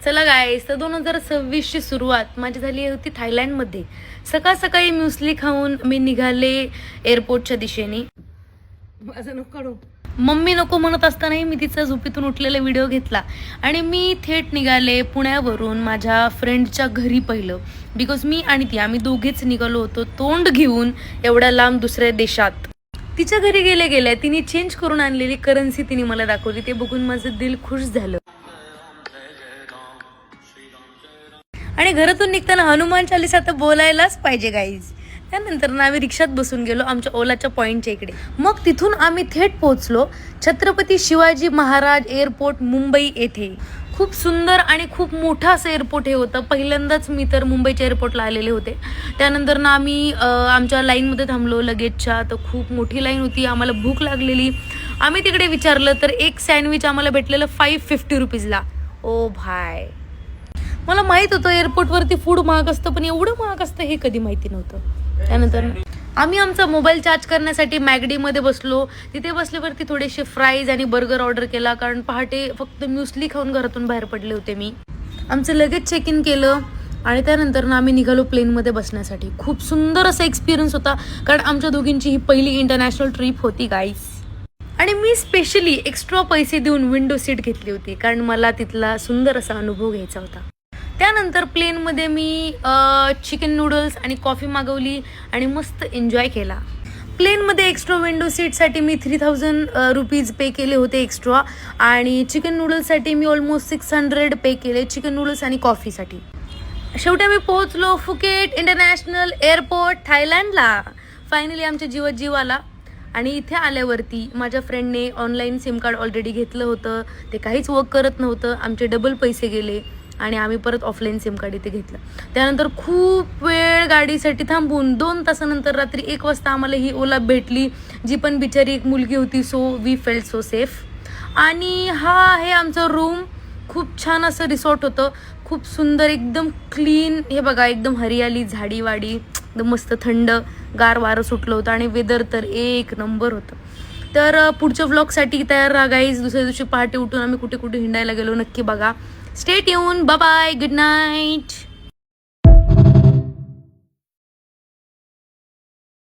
चला गाईस, तर 2026ची सुरुवात माझी झाली होती थायलंडमध्ये. सकाळ सकाळी म्युस्ली खाऊन मी निघाले एअरपोर्टच्या दिशेने. माझं नको काढू. मम्मी नको म्हणत असतानाही मी तिचा झोपेतून उठलेला व्हिडिओ घेतला आणि मी थेट निघाले पुण्यावरून माझ्या फ्रेंडच्या घरी. पहिलं बिकॉज मी आणि ती आम्ही दोघेच निघालो होतो तोंड घेऊन एवढ्या लांब दुसऱ्या देशात. तिच्या घरी गेल्या तिने चेंज करून आणलेली करन्सी तिने मला दाखवली. ते बघून माझं दिल खुश झालं. आणि घरातून निघताना हनुमान चालीसा तर बोलायलाच पाहिजे गाईज. त्यानंतर ना आम्ही रिक्षात बसून गेलो आमच्या ओलाच्या पॉईंटच्या इकडे. मग तिथून आम्ही थेट पोहोचलो छत्रपती शिवाजी महाराज एअरपोर्ट मुंबई येथे. खूप सुंदर आणि खूप मोठं असं एअरपोर्ट हे होतं. पहिल्यांदाच मी तर मुंबईच्या एअरपोर्टला आलेले होते. त्यानंतर ना आम्ही आमच्या लाईनमध्ये थांबलो लगेजच्या. तर खूप मोठी लाईन होती. आम्हाला भूक लागलेली. आम्ही तिकडे विचारलं तर एक सँडविच आम्हाला भेटलेलं 550 रुपीजला. ओ भाय, मला माहीत होतं एअरपोर्टवरती फूड महाग असतं, पण एवढं महाग असतं हे कधी माहिती नव्हतं. त्यानंतर आम्ही आमचा मोबाईल चार्ज करण्यासाठी मॅगडीमध्ये बसलो. तिथे बसल्यावरती थोडेसे फ्राईज आणि बर्गर ऑर्डर केला, कारण पहाटे फक्त म्युस्ली खाऊन घरातून बाहेर पडले होते मी. आमचं लगेच चेक इन केलं आणि त्यानंतर ना आम्ही निघालो प्लेनमध्ये बसण्यासाठी. खूप सुंदर असा एक्सपिरियन्स होता, कारण आमच्या दोघींची ही पहिली इंटरनॅशनल ट्रिप होती गाईस. आणि मी स्पेशली एक्स्ट्रा पैसे देऊन विंडो सीट घेतली होती, कारण मला तिथला सुंदर असा अनुभव घ्यायचा होता. त्यानंतर प्लेनमध्ये मी चिकन नूडल्स आणि कॉफी मागवली आणि मस्त एन्जॉय केला. प्लेनमध्ये एक्स्ट्रा विंडो सीटसाठी मी 3000 रुपीज पे केले होते एक्स्ट्रा, आणि चिकन नूडल्ससाठी मी ऑलमोस्ट 600 पे केले, चिकन नूडल्स आणि कॉफीसाठी. शेवटी आम्ही पोहोचलो फुकेट इंटरनॅशनल एअरपोर्ट थायलंडला. फायनली आमच्या जीवात जीव आला. आणि इथे आल्यावरती माझ्या फ्रेंडने ऑनलाईन सिम कार्ड ऑलरेडी घेतलं होतं. ते काहीच वर्क करत नव्हतं. आमचे डबल पैसे गेले आणि आम्ही परत ऑफलाईन सिम कार्ड इथे घेतलं. त्यानंतर खूप वेळ गाडीसाठी थांबून 2 तासानंतर रात्री 1 वाजता आम्हाला ही ओला भेटली, जी पण बिचारी एक मुलगी होती. So we felt so safe. आणि हा आहे आमचं रूम. खूप छान असं रिसॉर्ट होतं, खूप सुंदर, एकदम क्लीन. हे बघा, एकदम हरियाली, झाडीवाडी, एकदम मस्त थंड गार वारं सुटलं होतं आणि वेदर तर एक नंबर होतं. तर पुढच्या व्लॉगसाठी तयार राहा गाईज. दुसऱ्या दिवशी पहाटे उठून आम्ही कुठे कुठे हिंडायला गेलो नक्की बघा. Stay tuned. Bye bye. Good night.